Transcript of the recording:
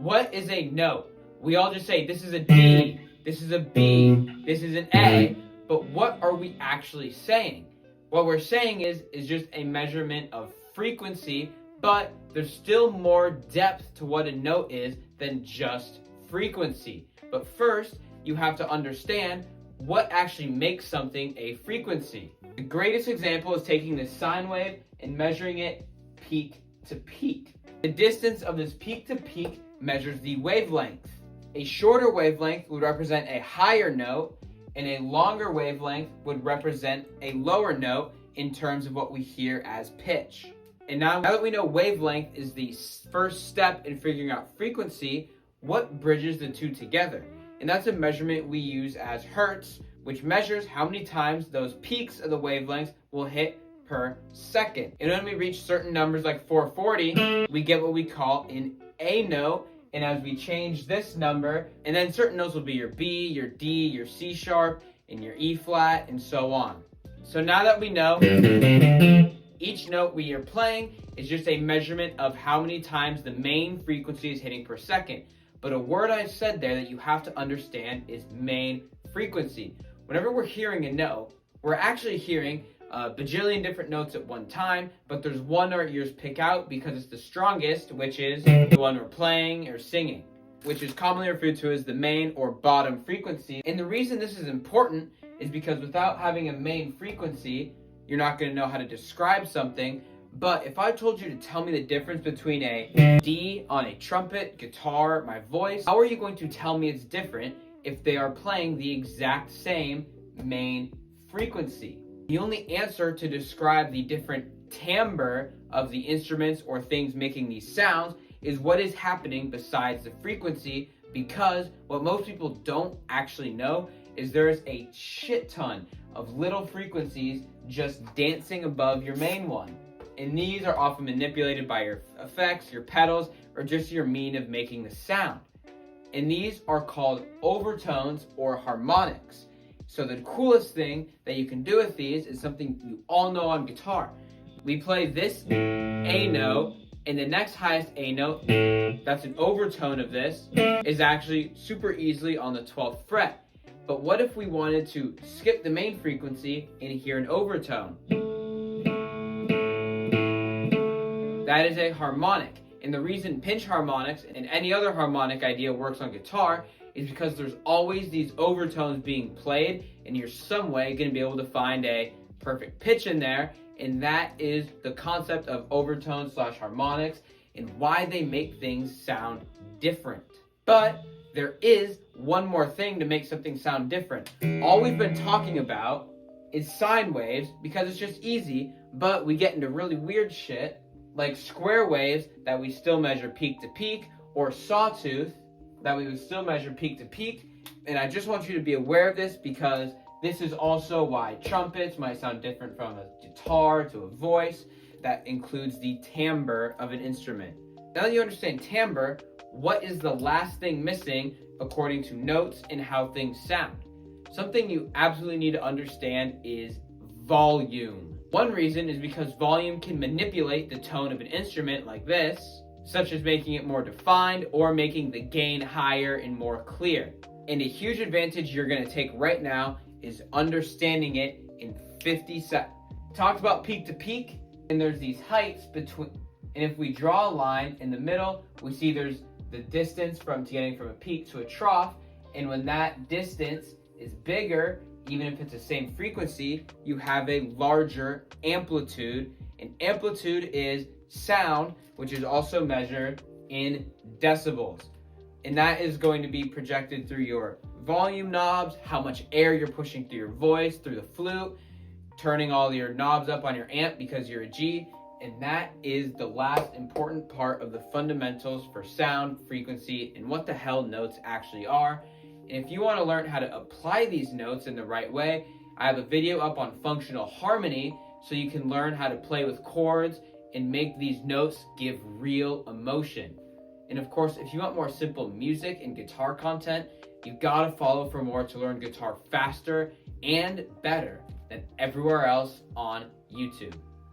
What is a note? We all just say this is a D, this is a B, this is an A, but what are we actually saying? What we're saying is just a measurement of frequency, but there's still more depth to what a note is than just frequency. But first, you have to understand what actually makes something a frequency. The greatest example is taking this sine wave and measuring it peak to peak. The distance of this peak to peak measures the wavelength. A shorter wavelength would represent a higher note, and a longer wavelength would represent a lower note in terms of what we hear as pitch. And now that we know wavelength is the first step in figuring out frequency, what bridges the two together? And that's a measurement we use as hertz, which measures how many times those peaks of the wavelengths will hit per second. And when we reach certain numbers like 440, we get what we call an A note. And as we change this number, and then certain notes will be your B, your D, your C sharp, and your E flat, and so on. So now that we know, each note we are playing is just a measurement of how many times the main frequency is hitting per second. But a word I said there that you have to understand is main frequency. Whenever we're hearing a note, we're actually hearing a bajillion different notes at one time, but there's one our ears pick out because it's the strongest, which is the one we're playing or singing, which is commonly referred to as the main or bottom frequency. And the reason this is important is because without having a main frequency, you're not going to know how to describe something. But if I told you to tell me the difference between a D on a trumpet, guitar, my voice, how are you going to tell me it's different if they are playing the exact same main frequency? The only answer to describe the different timbre of the instruments or things making these sounds is what is happening besides the frequency, because what most people don't actually know is there's a shit ton of little frequencies just dancing above your main one. And these are often manipulated by your effects, your pedals, or just your mean of making the sound. And these are called overtones or harmonics. So the coolest thing that you can do with these is something you all know on guitar. We play this A note, and the next highest A note, that's an overtone of this, is actually super easily on the 12th fret. But what if we wanted to skip the main frequency and hear an overtone? That is a harmonic. And the reason pinch harmonics and any other harmonic idea works on guitar is because there's always these overtones being played, and you're some way going to be able to find a perfect pitch in there. And that is the concept of overtones / harmonics and why they make things sound different. But there is one more thing to make something sound different. All we've been talking about is sine waves because it's just easy, but we get into really weird shit like square waves that we still measure peak to peak, or sawtooth that we would still measure peak to peak. And I just want you to be aware of this because this is also why trumpets might sound different from a guitar to a voice. That includes the timbre of an instrument. Now that you understand timbre, what is the last thing missing according to notes and how things sound? Something you absolutely need to understand is volume. One reason is because volume can manipulate the tone of an instrument like this, such as making it more defined or making the gain higher and more clear. And a huge advantage you're going to take right now is understanding it in 50 seconds. Talked about peak to peak, and there's these heights between, and if we draw a line in the middle, we see there's the distance from getting from a peak to a trough, and when that distance is bigger, even if it's the same frequency, you have a larger amplitude, and amplitude is sound, which is also measured in decibels. And that is going to be projected through your volume knobs, how much air you're pushing through your voice, through the flute, turning all your knobs up on your amp because you're a G. And that is the last important part of the fundamentals for sound, frequency, and what the hell notes actually are. And if you want to learn how to apply these notes in the right way, I have a video up on functional harmony so you can learn how to play with chords and make these notes give real emotion. And of course, if you want more simple music and guitar content, you've got to follow for more to learn guitar faster and better than everywhere else on YouTube.